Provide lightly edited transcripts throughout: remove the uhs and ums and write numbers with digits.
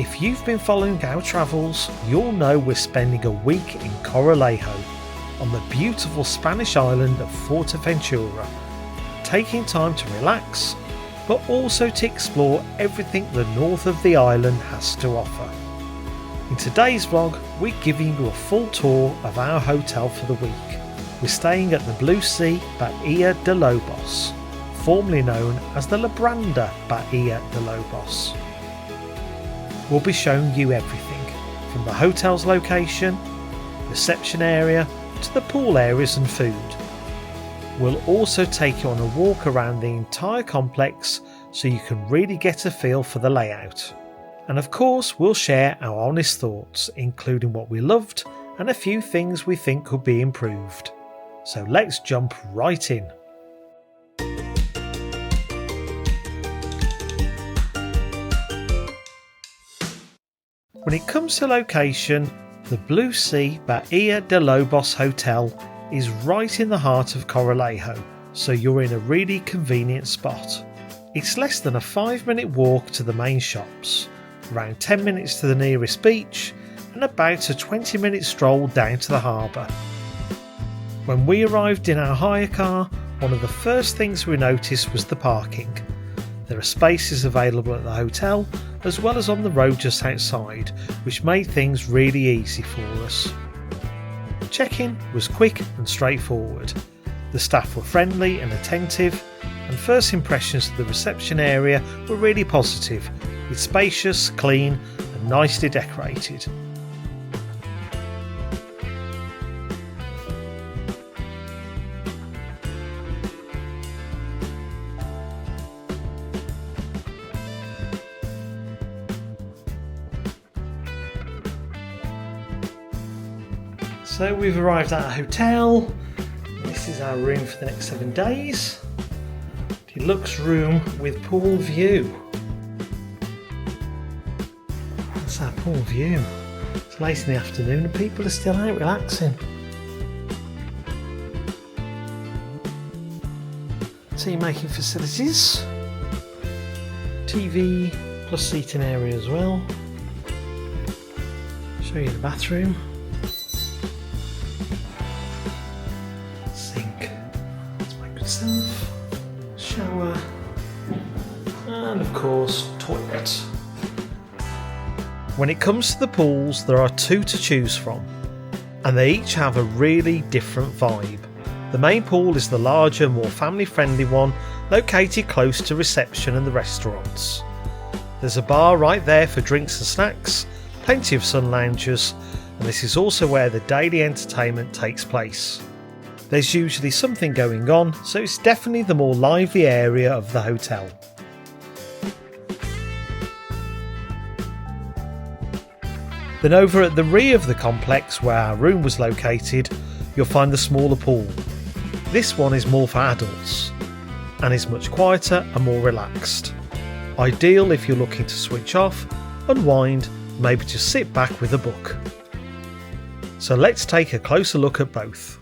If you've been following our travels, you'll know we're spending a week in Corralejo, on the beautiful Spanish island of Fuerteventura, taking time to relax, but also to explore everything the north of the island has to offer. In today's vlog, we're giving you a full tour of our hotel for the week. We're staying at the Bluesea Bahía de Lobos, formerly known as the Labranda Bahía de Lobos. We'll be showing you everything, from the hotel's location, reception area, to the pool areas and food. We'll also take you on a walk around the entire complex so you can really get a feel for the layout. And of course, we'll share our honest thoughts, including what we loved and a few things we think could be improved. So let's jump right in. When it comes to location, the Bluesea Bahía de Lobos Hotel is right in the heart of Corralejo, so you're in a really convenient spot. It's less than a 5-minute walk to the main shops, around 10 minutes to the nearest beach, and about a 20-minute stroll down to the harbour. When we arrived in our hire car, one of the first things we noticed was the parking. There are spaces available at the hotel as well as on the road just outside, which made things really easy for us. Check-in was quick and straightforward. The staff were friendly and attentive, and first impressions of the reception area were really positive, with spacious, clean and nicely decorated. So we've arrived at our hotel. This is our room for the next 7 days. Deluxe room with pool view. That's our pool view. It's late in the afternoon and people are still out relaxing. Tea making facilities. TV plus seating area as well. Show you the bathroom. Shower, and of course toilet. When it comes to the pools, there are 2 to choose from, and they each have a really different vibe. The main pool is the larger, more family friendly one, located close to reception and the restaurants. There's a bar right there for drinks and snacks, plenty of sun loungers, and this is also where the daily entertainment takes place. There's usually something going on, so it's definitely the more lively area of the hotel. Then over at the rear of the complex where our room was located, you'll find the smaller pool. This one is more for adults and is much quieter and more relaxed. Ideal if you're looking to switch off, unwind, maybe just sit back with a book. So let's take a closer look at both.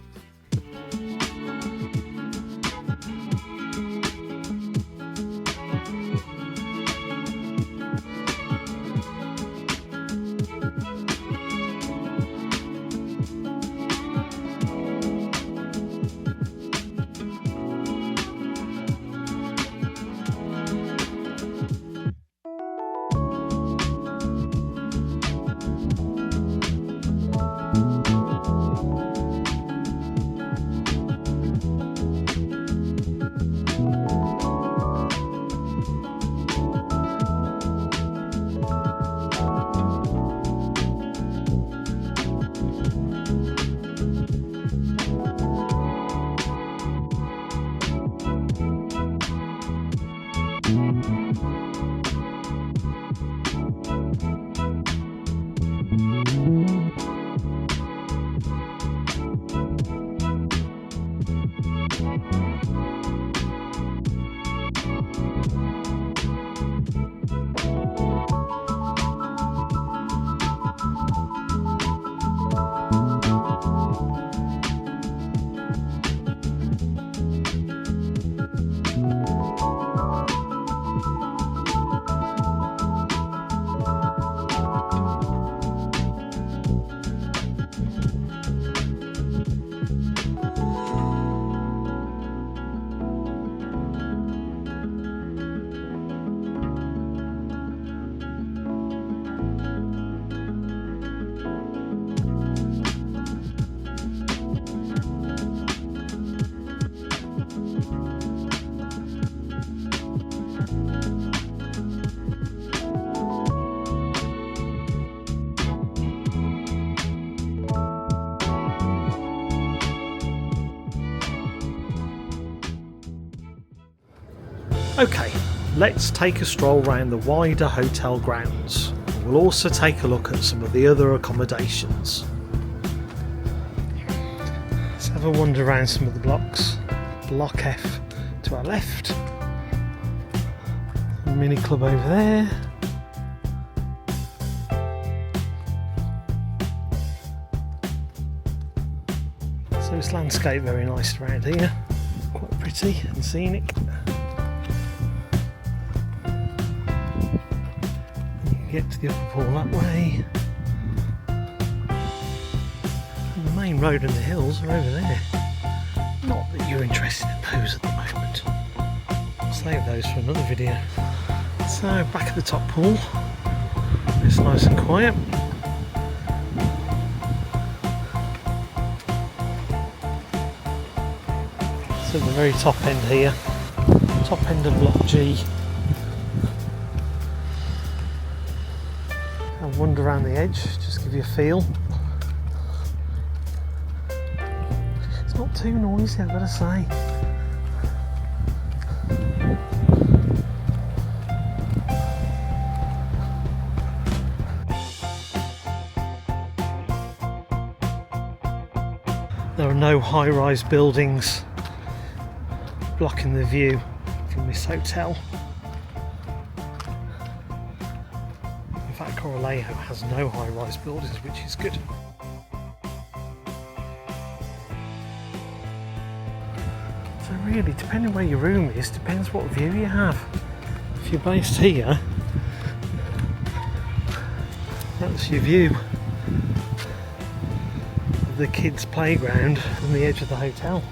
Okay, let's take a stroll around the wider hotel grounds. We'll also take a look at some of the other accommodations. Let's have a wander around some of the blocks. Block F to our left. A mini club over there. So it's landscape very nice around here. Quite pretty and scenic. Get to the upper pool that way. And the main road and the hills are over there. Not that you're interested in those at the moment. I'll save those for another video. So back at the top pool. It's nice and quiet. So at the very top end here. Top end of Block G. I'll wander around the edge, just give you a feel. It's not too noisy, I've got to say. There are no high-rise buildings blocking the view from this hotel. In fact, Corralejo has no high-rise buildings, which is good. So really, depending where your room is, depends what view you have. If you're based here, that's your view of the kids' playground and the edge of the hotel.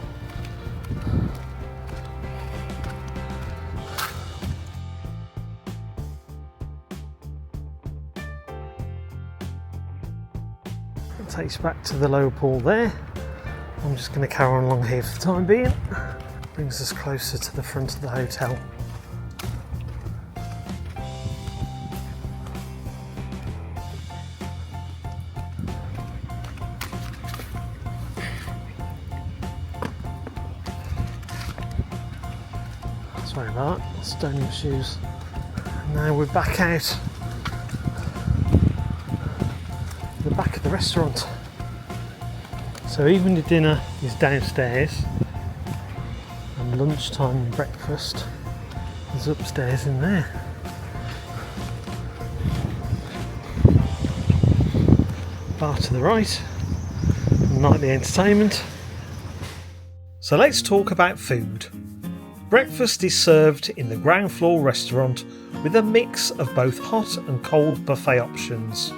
Takes you back to the lower pool there. I'm just going to carry on along here for the time being. Brings us closer to the front of the hotel. Sorry about that, stone my shoes. Now we're back out the back of the restaurant. So even the dinner is downstairs and lunchtime and breakfast is upstairs in there. Bar to the right, nightly entertainment. So let's talk about food. Breakfast is served in the ground floor restaurant with a mix of both hot and cold buffet options.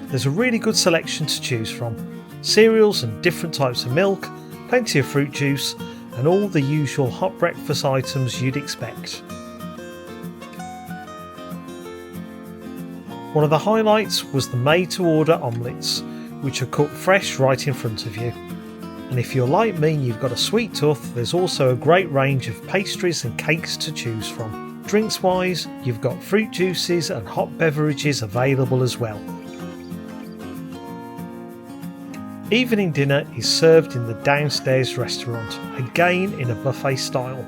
There's a really good selection to choose from. Cereals and different types of milk, plenty of fruit juice, and all the usual hot breakfast items you'd expect. One of the highlights was the made-to-order omelettes, which are cooked fresh right in front of you. And if you're like me and you've got a sweet tooth, there's also a great range of pastries and cakes to choose from. Drinks wise, you've got fruit juices and hot beverages available as well. Evening dinner is served in the downstairs restaurant, again in a buffet style.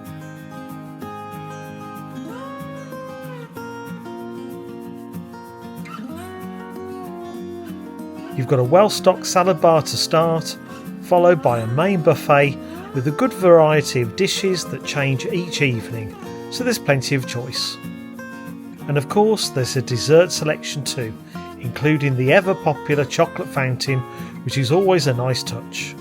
You've got a well-stocked salad bar to start, followed by a main buffet with a good variety of dishes that change each evening, so there's plenty of choice. And of course there's a dessert selection too, including the ever popular chocolate fountain, which is always a nice touch.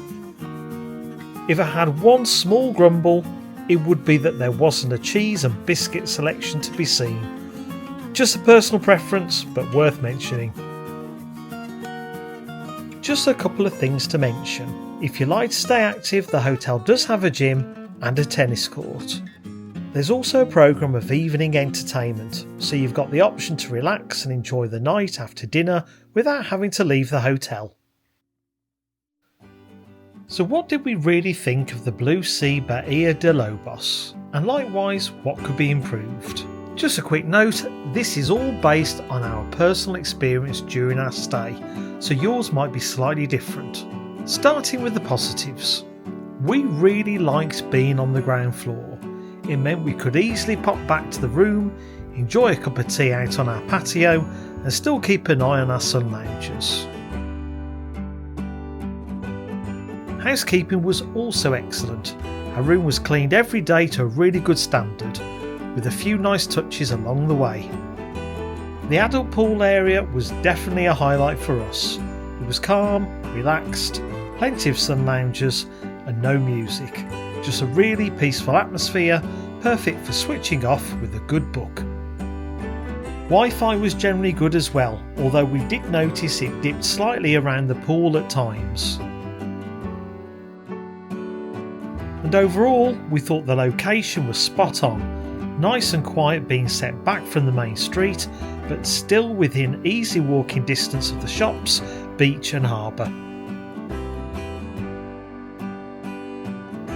If I had one small grumble, it would be that there wasn't a cheese and biscuit selection to be seen. Just a personal preference, but worth mentioning. Just a couple of things to mention. If you like to stay active, the hotel does have a gym and a tennis court. There's also a programme of evening entertainment, so you've got the option to relax and enjoy the night after dinner without having to leave the hotel. So what did we really think of the Bluesea Bahía de Lobos? And likewise, what could be improved? Just a quick note, this is all based on our personal experience during our stay, so yours might be slightly different. Starting with the positives. We really liked being on the ground floor. It meant we could easily pop back to the room, enjoy a cup of tea out on our patio and still keep an eye on our sun loungers. Housekeeping was also excellent. Our room was cleaned every day to a really good standard, with a few nice touches along the way. The adult pool area was definitely a highlight for us. It was calm, relaxed, plenty of sun loungers and no music. Just a really peaceful atmosphere, perfect for switching off with a good book. Wi-Fi was generally good as well, although we did notice it dipped slightly around the pool at times. And overall, we thought the location was spot on, nice and quiet being set back from the main street, but still within easy walking distance of the shops, beach and harbour.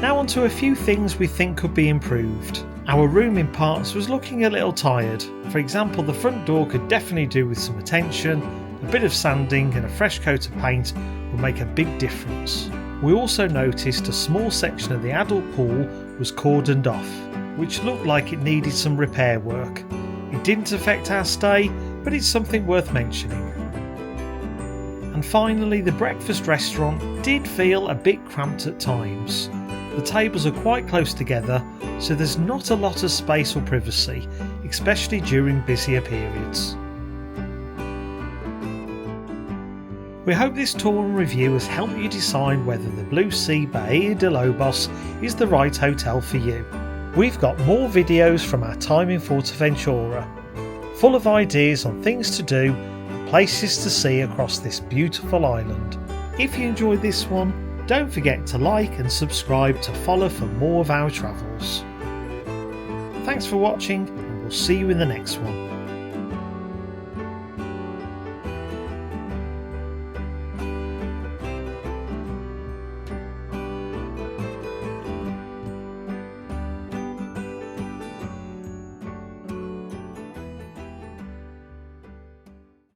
Now on to a few things we think could be improved. Our room in parts was looking a little tired. For example, the front door could definitely do with some attention. A bit of sanding and a fresh coat of paint will make a big difference. We also noticed a small section of the adult pool was cordoned off, which looked like it needed some repair work. It didn't affect our stay, but it's something worth mentioning. And finally, the breakfast restaurant did feel a bit cramped at times. The tables are quite close together, so there's not a lot of space or privacy, especially during busier periods. We hope this tour and review has helped you decide whether the Bluesea Bahía de Lobos is the right hotel for you. We've got more videos from our time in Fuerteventura, full of ideas on things to do and places to see across this beautiful island. If you enjoyed this one, don't forget to like and subscribe to follow for more of our travels. Thanks for watching, and we'll see you in the next one.